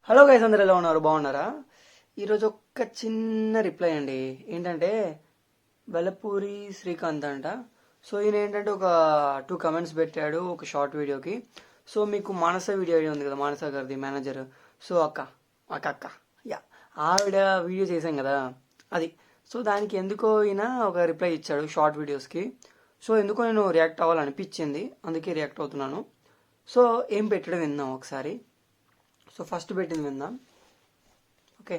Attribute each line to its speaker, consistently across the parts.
Speaker 1: Hello guys, అందరు ఎలా ఉన్నారు? బాగున్నారా? ఈరోజు ఒక చిన్న రిప్లై అండి. ఏంటంటే వెలపూరి శ్రీకాంత్ అంట. సో ఈయన ఏంటంటే ఒక 2 కమెంట్స్ పెట్టాడు ఒక షార్ట్ వీడియోకి. సో మీకు మానస వీడియో ఐడియా ఉంది కదా, మానస గారిది మేనేజర్. సో అక్క యా ఆవిడ వీడియో చేశాం కదా అది. సో దానికి ఎందుకో ఈయన ఒక రిప్లై ఇచ్చాడు షార్ట్ వీడియోస్కి. సో ఎందుకో నేను రియాక్ట్ అవ్వాలనిపించింది, అందుకే రియాక్ట్ అవుతున్నాను. సో ఏం పెట్టడం విందాం ఒకసారి. సో ఫస్ట్ పెట్టింది విందాం. ఓకే,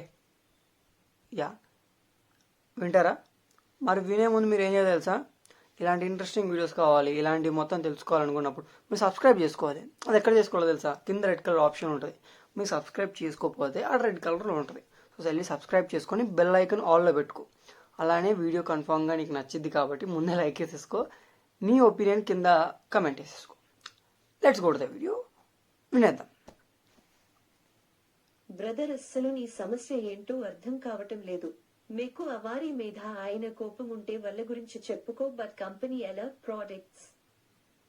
Speaker 1: యా వింటారా? మరి వినే ముందు మీరు ఏం చేయాలి తెలుసా? ఇలాంటి ఇంట్రెస్టింగ్ వీడియోస్ కావాలి, ఇలాంటి మొత్తం తెలుసుకోవాలనుకున్నప్పుడు మీరు సబ్స్క్రైబ్ చేసుకోవాలి. అది ఎక్కడ చేసుకోవాలో తెలుసా? కింద రెడ్ కలర్ ఆప్షన్ ఉంటుంది. మీరు సబ్స్క్రైబ్ చేసుకోకపోతే ఆ రెడ్ కలర్లో ఉంటుంది. సో వెళ్ళి సబ్స్క్రైబ్ చేసుకొని బెల్ ఐకన్ ఆల్లో పెట్టుకో. అలానే వీడియో కన్ఫామ్గా నీకు నచ్చిద్ది కాబట్టి ముందే లైక్ వేసేసుకో. నీ ఒపీనియన్ కింద కమెంట్ వేసేసుకో. Let's go to the video, వినేద్దాం.
Speaker 2: బ్రదర్, అస్సలు నీ సమస్య ఏంటో అర్థం కావటం లేదు. మీకు అవారి మీద ఆయన కోపం ఉంటే వాళ్ళ గురించి చెప్పుకో, బట్ కంపెనీ ఎలా ప్రోడక్ట్స్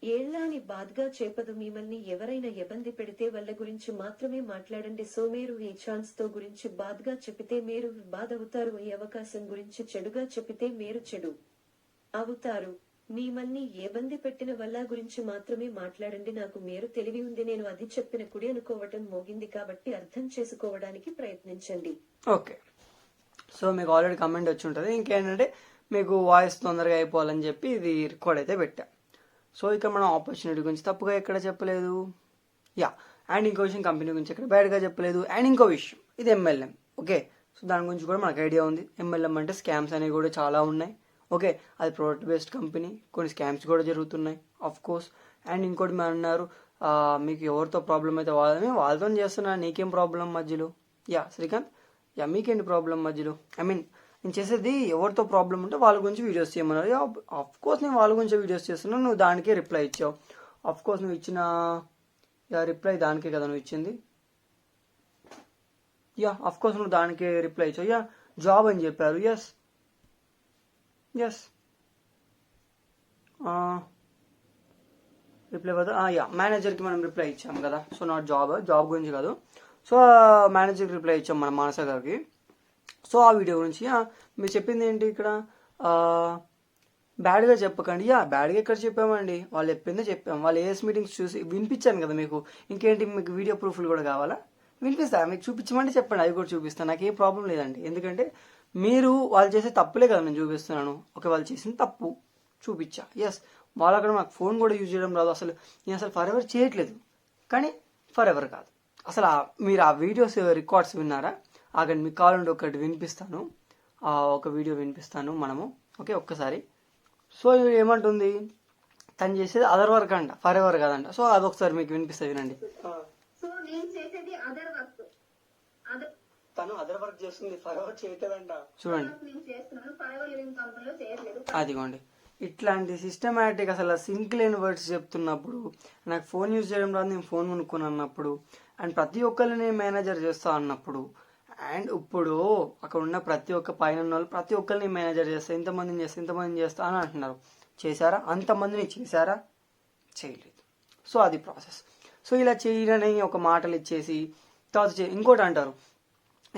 Speaker 2: ఏళ్ళని బాధగా చేపదు. మిమ్మల్ని ఎవరైనా ఇబ్బంది పెడితే వాళ్ళ గురించి మాత్రమే మాట్లాడండి. సో మీరు ఈ ఛాన్స్ తో గురించి బాధగా చెప్పితే మీరు బాధ అవుతారు, ఈ అవకాశం గురించి చెడుగా చెప్పితే మీరు చెడు అవుతారు. మిమ్మల్ని ఇబ్బంది పెట్టిన వాళ్ళ గురించి మాత్రమే మాట్లాడండి. నాకు మీరు తెలివి ఉంది, నేను అది చెప్పిన కుడి అనుకోవటం మోగింది, కాబట్టి అర్థం చేసుకోవడానికి ప్రయత్నించండి.
Speaker 1: ఓకే, సో మీకు ఆల్రెడీ కమెంట్ వచ్చి ఉంటుంది. ఇంకేంటంటే మీకు వాయిస్ తొందరగా అయిపోవాలని చెప్పి ఇది రికార్డ్ అయితే పెట్టా. సో ఇక్కడ మనం ఆపర్చునిటీ గురించి తప్పుగా ఎక్కడ చెప్పలేదు. యా, అండ్ ఇంకో విషయం కంపెనీ గురించి ఎక్కడ బ్యాడ్గా చెప్పలేదు. అండ్ ఇంకో విషయం, ఇది ఎంఎల్ఎం. ఓకే, సో దాని గురించి కూడా మనకు ఐడియా ఉంది. ఎంఎల్ఎం అంటే స్కామ్స్ అనేవి కూడా చాలా ఉన్నాయి. ఓకే, అది ప్రోడక్ట్ బేస్డ్ కంపెనీ, కొన్ని స్కామ్స్ కూడా జరుగుతున్నాయి ఆఫ్ కోర్స్. అండ్ ఇంకోటి మీరు అన్నారు మీకు ఎవరితో ప్రాబ్లం అయితే వాళ్ళతో చేస్తున్నా, నీకేం ప్రాబ్లం మధ్యలో? యా శ్రీకాంత్, యా మీకేంటి ప్రాబ్లం మధ్యలో? ఐ మీన్ నేను చేసేది ఎవరితో ప్రాబ్లం ఉంటే వాళ్ళ గురించి వీడియోస్ చేయమన్నారు. ఆఫ్ కోర్స్ నేను వాళ్ళ గురించి వీడియోస్ చేస్తున్నాను, నువ్వు దానికే రిప్లై ఇచ్చావు. ఆఫ్ కోర్స్ నువ్వు ఇచ్చిన రిప్లై దానికే కదా నువ్వు ఇచ్చింది. యా ఆఫ్ కోర్స్ నువ్వు దానికే రిప్లై ఇచ్చావు. యా జాబ్ అని చెప్పారు. ఎస్ రిప్లై కదా, యా మేనేజర్కి మనం రిప్లై ఇచ్చాం కదా. సో నాట్ జాబ్ గురించి కాదు. సో మేనేజర్కి రిప్లై ఇచ్చాం మనం మానస గారికి. సో ఆ వీడియో గురించి మీరు చెప్పింది ఏంటి ఇక్కడ? బ్యాడ్గా చెప్పకండి. బ్యాడ్గా ఎక్కడ చెప్పామండి? వాళ్ళు చెప్పిందే చెప్పాం. వాళ్ళు ఏఎస్ మీటింగ్స్ చూసి వినిపించాను కదా మీకు. ఇంకేంటి, మీకు వీడియో ప్రూఫ్లు కూడా కావాలా? వినిపిస్తా, మీకు చూపించమంటే చెప్పండి, అవి కూడా చూపిస్తాను. నాకు ఏ ప్రాబ్లం లేదండి. ఎందుకంటే మీరు వాళ్ళు చేసే తప్పులే కదా నేను చూపిస్తున్నాను. ఓకే, వాళ్ళు చేసిన తప్పు చూపించా. ఎస్, వాళ్ళు అక్కడ నాకు ఫోన్ కూడా యూజ్ చేయడం రాదు. అసలు నేను అసలు ఫర్ ఎవర్ చేయట్లేదు, కానీ ఫర్ ఎవర్ కాదు అసలు. మీరు ఆ వీడియోస్ రికార్డ్స్ విన్నారా? అక్కడ మీకు కావాలంటే ఒకటి వినిపిస్తాను, ఒక వీడియో వినిపిస్తాను మనము. ఓకే ఒక్కసారి. సో ఇది ఏమంటుంది, తను చేసేది అదర్ వర్క్ అంట, ఫర్ ఎవర్ కాదంట. సో అదొకసారి మీకు వినిపిస్తా, వినండి. తను అదర్ వర్క్ చేస్తుంది, ఫర్ ఎవర్ చేయట్లేదంట. చూడండి, అదిగోండి. ఇట్లాంటి సిస్టమేటిక్ అసలు సింక్ లేని వర్డ్స్ చెప్తున్నప్పుడు, నాకు ఫోన్ యూజ్ చేయడం రాదు, నేను ఫోన్ కొనుక్కొని అన్నప్పుడు, అండ్ ప్రతి ఒక్కరిని నేను మేనేజర్ చేస్తా అన్నప్పుడు, అండ్ ఇప్పుడు అక్కడ ఉన్న ప్రతి ఒక్క పైన ఉన్న వాళ్ళు ప్రతి ఒక్కరిని మేనేజర్ చేస్తా, ఇంతమందిని చేస్తా అని అంటున్నారు. చేశారా? అంతమందిని చేశారా? చేయలేదు. సో అది ప్రాసెస్. సో ఇలా చేయడని ఒక మాటలు ఇచ్చేసి తర్వాత ఇంకోటి అంటారు,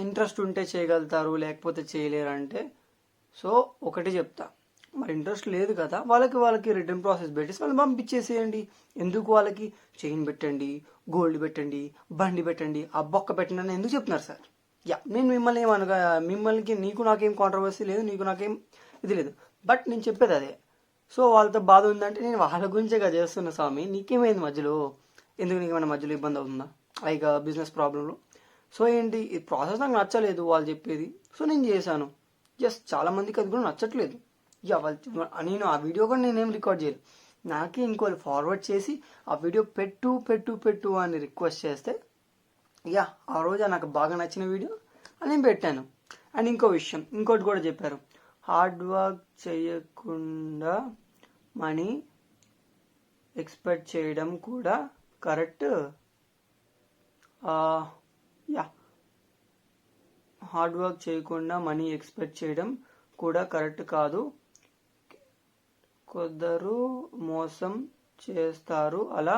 Speaker 1: ఇంట్రెస్ట్ ఉంటే చేయగలుగుతారు లేకపోతే చేయలేరు అంటే. సో ఒకటి చెప్తా, మరి ఇంట్రెస్ట్ లేదు కదా, వాళ్ళకి రిటర్న్ ప్రాసెస్ పెట్టేసి వాళ్ళు పంపించేసేయండి. ఎందుకు వాళ్ళకి చైన్ పెట్టండి, గోల్డ్ పెట్టండి, బండి పెట్టండి, ఆ బొక్క పెట్టండి అని ఎందుకు చెప్తున్నారు సార్? యా, నేను మిమ్మల్ని ఏమనగా, నీకు నాకేం కాంట్రవర్సీ లేదు, నీకు నాకేం ఇది లేదు, బట్ నేను చెప్పేది అదే. సో వాళ్ళతో బాధ ఉందంటే నేను వాళ్ళ గురించే కదా చేస్తున్నా స్వామి, నీకేమైంది మధ్యలో? ఎందుకు నీకేమైనా మధ్యలో ఇబ్బంది అవుతుందా లైక్ బిజినెస్ ప్రాబ్లంలో? సో ఏంటి, ఈ ప్రాసెస్ నాకు నచ్చలేదు వాళ్ళు చెప్పేది, సో నేను చేశాను. ఎస్, చాలా మందికి అది కూడా నచ్చట్లేదు. నేను ఆ వీడియో కూడా నేనేం రికార్డ్ చేయలేదు, నాకే ఇంకోళ్ళు ఫార్వర్డ్ చేసి ఆ వీడియో పెట్టు అని రిక్వెస్ట్ చేస్తే ఆ రోజు నాకు బాగా నచ్చిన వీడియో అని నేను పెట్టాను. అండ్ ఇంకో విషయం, ఇంకోటి కూడా చెప్పారు, హార్డ్ వర్క్ చేయకుండా మనీ ఎక్స్పెక్ట్ చేయడం కూడా కరెక్ట్. హార్డ్ వర్క్ చేయకుండా మనీ ఎక్స్పెక్ట్ చేయడం కూడా కరెక్ట్ కాదు. కొందరు మోసం చేస్తారు, అలా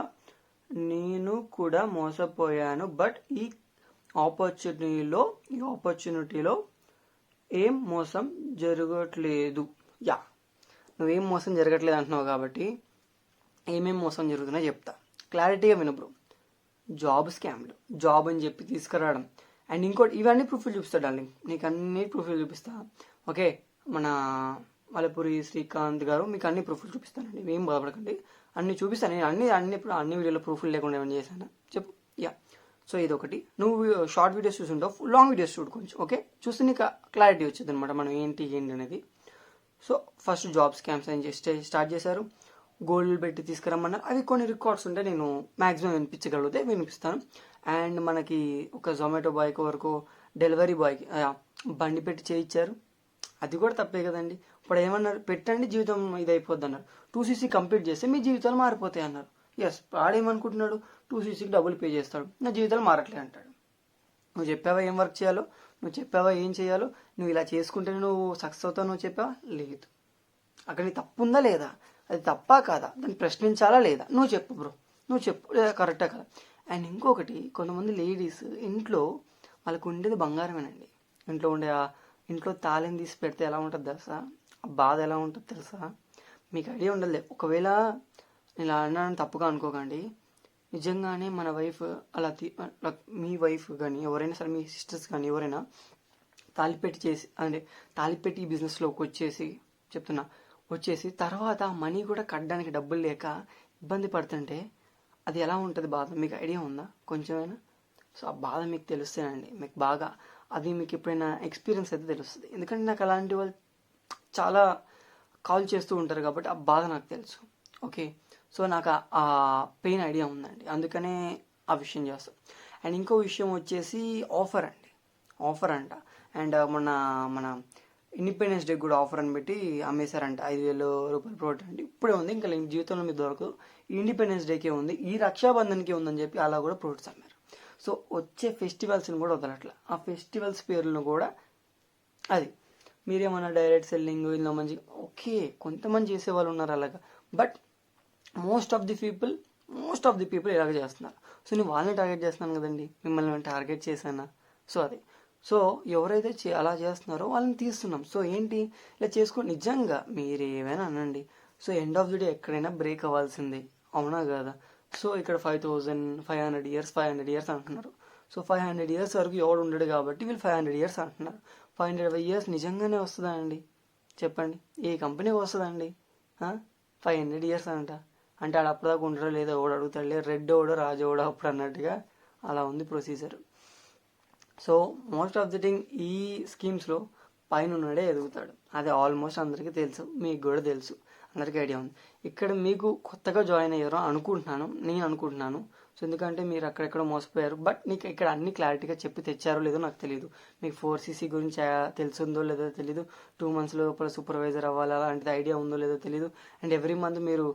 Speaker 1: నేను కూడా మోసపోయాను. బట్ ఈ ఈ ఆపర్చునిటీలో ఏం మోసం జరగట్లేదు. యా, నువ్వేం మోసం జరగట్లేదు అంటున్నావు కాబట్టి ఏమేం మోసం జరుగుతున్నాయో చెప్తా. క్లారిటీగా విను బ్రో. జాబ్ స్కామ్లు, జాబ్ అని చెప్పి తీసుకురావడం, అండ్ ఇంకోటి ఇవన్నీ ప్రూఫ్లు చూపిస్తా డార్లింగ్, నీకు అన్ని ప్రూఫ్లు చూపిస్తా. ఓకే, మన మలపురి శ్రీకాంత్ గారు మీకు అన్ని ప్రూఫ్లు చూపిస్తానండి, ఏం బాధపడకండి, అన్ని చూపిస్తాను. నేను అన్ని వీడియోలో ప్రూఫ్లు లేకుండా ఏమైనా చేశాను చెప్పు. యా, సో ఇదొకటి. నువ్వు షార్ట్ వీడియోస్ చూసుంటావు, లాంగ్ వీడియోస్ చూడు కొంచెం. ఓకే, చూస్తే నీకు క్లారిటీ వచ్చింది అనమాట మనం ఏంటి అనేది. సో ఫస్ట్ జాబ్ స్కామ్స్ అని స్టార్ట్ చేశారు. గోల్డ్ పెట్టి తీసుకురమ్మన్నారు. అవి కొన్ని రికార్డ్స్ ఉంటే నేను మ్యాక్సిమం వినిపించగలిగితే వినిపిస్తాను. అండ్ మనకి ఒక జొమాటో బాయ్కి వరకు డెలివరీ బాయ్కి బండి పెట్టి చేయించారు. అది కూడా తప్పే కదండి. ఇప్పుడు ఏమన్నారు, పెట్టండి జీవితం ఇది అయిపోద్ది అన్నారు. 2cc కంప్లీట్ చేస్తే మీ జీవితాలు మారిపోతాయి అన్నారు. ఎస్, ఆడేమనుకుంటున్నాడు, 2cc డబ్బులు పే చేస్తాడు, నా జీవితాలు మారట్లే అంటాడు. నువ్వు చెప్పావా ఏం వర్క్ చేయాలో, నువ్వు చెప్పావా ఏం చేయాలో, నువ్వు ఇలా చేసుకుంటేనే నువ్వు సక్సెస్ అవుతావు, నువ్వు చెప్పావా? లేదు. అక్కడ నీ తప్పు ఉందా లేదా, అది తప్పా కాదా, దాన్ని ప్రశ్నించాలా లేదా, నువ్వు చెప్పు బ్రో, నువ్వు చెప్పు, లేదా కరెక్టా కదా. అండ్ ఇంకొకటి, కొంతమంది లేడీస్ ఇంట్లో వాళ్ళకు ఉండేది బంగారమేనండి. ఇంట్లో తాళం తీసి పెడితే ఎలా ఉంటుంది తెలుసా, ఆ బాధ ఎలా ఉంటుంది తెలుసా, మీకు ఐడియా ఉండదు. ఒకవేళ ఇలా అన్నాను తప్పుగా అనుకోకండి, నిజంగానే మన వైఫ్ అలా మీ వైఫ్ కానీ ఎవరైనా సరే, మీ సిస్టర్స్ కానీ ఎవరైనా తాలిపెట్టి ఈ బిజినెస్లోకి వచ్చేసి తర్వాత మనీ కూడా కట్టడానికి డబ్బులు లేక ఇబ్బంది పడుతుంటే అది ఎలా ఉంటుంది బాధ, మీకు ఐడియా ఉందా కొంచెమైనా? సో ఆ బాధ మీకు తెలుస్తేనండి, మీకు బాగా అది మీకు ఎప్పుడైనా ఎక్స్పీరియన్స్ అయితే తెలుస్తుంది. ఎందుకంటే నాకు అలాంటి వాళ్ళు చాలా కాల్ చేస్తూ ఉంటారు కాబట్టి ఆ బాధ నాకు తెలుసు. ఓకే, సో నాకు ఆ పెయిన్ ఐడియా ఉందండి, అందుకనే ఆ విషయం చేస్తాం. అండ్ ఇంకో విషయం వచ్చేసి ఆఫర్ అంట. అండ్ మన ఇండిపెండెన్స్ డే కూడా ఆఫర్ అని పెట్టి అమ్మేశారంట. 5,000 రూపాయలు ప్రోడక్ట్ అండి, ఇప్పుడే ఉంది, ఇంకా జీవితంలో మీకు దొరకదు, ఇండిపెండెన్స్ డేకే ఉంది, ఈ రక్షాబంధన్కే ఉందని చెప్పి అలా కూడా ప్రొడక్ట్స్ అమ్మారు. సో వచ్చే ఫెస్టివల్స్ని కూడా వదలట్ల, ఆ ఫెస్టివల్స్ పేర్లను కూడా అది మీరేమన్నా డైరెక్ట్ సెల్లింగ్ ఇందులో మంచి ఓకే కొంతమంది చేసేవాళ్ళు ఉన్నారు అలాగా, but most of the people ఇలాగ చేస్తున్నారు. సో నేను వాళ్ళని టార్గెట్ చేస్తున్నాను కదండి, మిమ్మల్ని టార్గెట్ చేశానా? సో అది సో ఎవరైతే అలా చేస్తున్నారో వాళ్ళని తీస్తున్నాం. సో ఏంటి ఇలా చేసుకోండి, నిజంగా మీరు ఏమైనా అనండి, so end of the day ఎక్కడైనా బ్రేక్ అవ్వాల్సిందే, అవునా కదా. సో ఇక్కడ 500 ఇయర్స్ అంటున్నారు. సో 500 ఇయర్స్ వరకు ఎవడు ఉండడు కాబట్టి వీళ్ళు 500 ఇయర్స్ అంటున్నారు. 500 ఇయర్స్ నిజంగానే వస్తుందా అండి చెప్పండి, ఏ కంపెనీ వస్తుందండి? 500 ఇయర్స్ అంటే ఆడ అప్పటిదాకా ఉండడో లేదో ఎవడు అడుగుతాడులే, రెడ్ ఓడో రాజోడో అప్పుడు అన్నట్టుగా అలా ఉంది procedure. So most of the thing ఈ స్కీమ్స్లో పైన ఉన్నాడే ఎదుగుతాడు, అది ఆల్మోస్ట్ అందరికీ తెలుసు, మీకు కూడా తెలుసు, అందరికీ ఐడియా ఉంది. ఇక్కడ మీకు కొత్తగా జాయిన్ అయ్యారో నేను అనుకుంటున్నాను. సో ఎందుకంటే మీరు అక్కడెక్కడ మోసపోయారు, బట్ నీకు ఇక్కడ అన్ని క్లారిటీగా చెప్పి తెచ్చారో లేదో నాకు తెలియదు. మీకు 4cc గురించి తెలుసుందో లేదో తెలీదు, 2 months లోపల సూపర్వైజర్ అవ్వాలి అలాంటిది ఐడియా ఉందో లేదో తెలీదు. అండ్ ఎవ్రీ మంత్ మీరు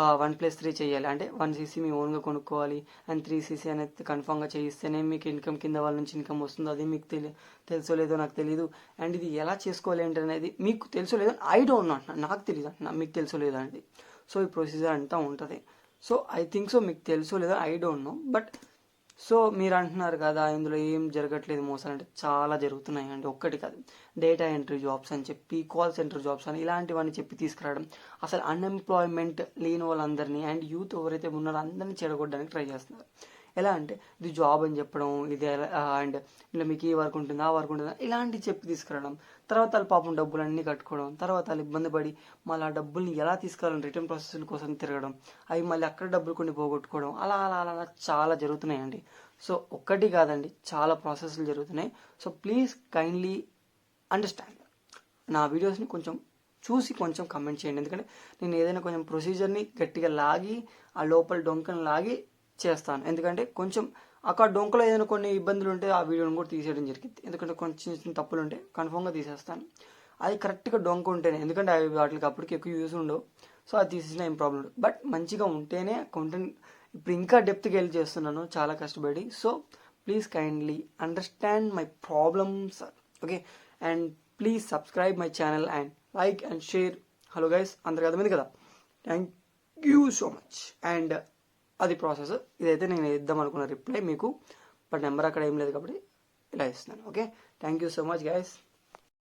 Speaker 1: 1+3 చేయాలి, అంటే 1cc మీ ఓన్గా కొనుక్కోవాలి, అండ్ 3cc అనేది కన్ఫామ్గా చేయిస్తేనే మీకు ఇన్కమ్, కింద వాళ్ళ నుంచి ఇన్కమ్ వస్తుందో అది మీకు తెలుసో లేదో నాకు తెలియదు. అండ్ ఇది ఎలా చేసుకోవాలి ఏంటి అనేది మీకు తెలుసో లేదో ఐ డోంట్ నో అంటున్నా, నాకు తెలియదు అంటున్నా, మీకు తెలుసో లేదో అండి. సో ఈ ప్రొసీజర్ అంతా ఉంటుంది. సో ఐ థింక్ సో మీకు తెలుసో లేదో I don't know, but so మీరు అంటున్నారు కదా ఇందులో ఏం జరగట్లేదు మోసాలు, అంటే చాలా జరుగుతున్నాయి అండి, ఒక్కటి కాదు. డేటా ఎంట్రీ జాబ్స్ అని చెప్పి, కాల్ సెంటర్ జాబ్స్ అని ఇలాంటివన్నీ చెప్పి తీసుకురావడం, అసలు అన్ఎంప్లాయ్మెంట్ లేని వాళ్ళందరినీ అండ్ యూత్ ఎవరైతే ఉన్నారో అందరినీ చెడగొట్టడానికి ట్రై చేస్తున్నారు. ఎలా అంటే ఇది జాబ్ అని చెప్పడం, ఇది అండ్ ఇలా మీకు ఈ వర్క్ ఉంటుంది, ఆ వర్క్ ఉంటుంది, ఇలాంటివి చెప్పి తీసుకురావడం, తర్వాత వాళ్ళు పాపం డబ్బులు అన్నీ కట్టుకోవడం, తర్వాత వాళ్ళు ఇబ్బంది పడి మళ్ళీ ఆ డబ్బుల్ని ఎలా తీసుకోవాలని రిటర్న్ ప్రాసెస్ల కోసం తిరగడం, అవి మళ్ళీ అక్కడ డబ్బులు కొన్ని పోగొట్టుకోవడం, అలా అలా అలా చాలా జరుగుతున్నాయండి. సో ఒక్కటి కాదండి, చాలా ప్రాసెస్లు జరుగుతున్నాయి. సో ప్లీజ్ కైండ్లీ అండర్స్టాండ్, నా వీడియోస్ని కొంచెం చూసి కొంచెం కమెంట్ చేయండి. ఎందుకంటే నేను ఏదైనా కొంచెం ప్రొసీజర్ని గట్టిగా లాగి ఆ లోపల డొంకను లాగి చేస్తాను. ఎందుకంటే కొంచెం అక్కడ డొంకలో ఏదైనా కొన్ని ఇబ్బందులు ఉంటే ఆ వీడియోని కూడా తీసేయడం జరిగింది. ఎందుకంటే కొంచెం చిన్న చిన్న తప్పులు ఉంటే కన్ఫామ్గా తీసేస్తాను. అది కరెక్ట్గా డొంక ఉంటేనే, ఎందుకంటే అవి వాటికి అప్పటికి ఎక్కువ యూస్ ఉండవు. సో అది తీసేసిన ఏం ప్రాబ్లం ఉండదు, బట్ మంచిగా ఉంటేనే కంటెంట్. ఇప్పుడు ఇంకా డెప్త్కి వెళ్ళి చేస్తున్నాను చాలా కష్టపడి. So please kindly understand my problems, okay. And please subscribe my channel and like and share. Hello guys, అందరికి అర్థమైంది కదా, thank you so much. And అది ప్రాసెస్, ఇదైతే నేను ఇద్దాం అనుకున్న రిప్లై మీకు, బట్ నెంబర్ అక్కడ ఏం లేదు కాబట్టి ఇలా ఇస్తున్నాను. Okay, thank you so much guys.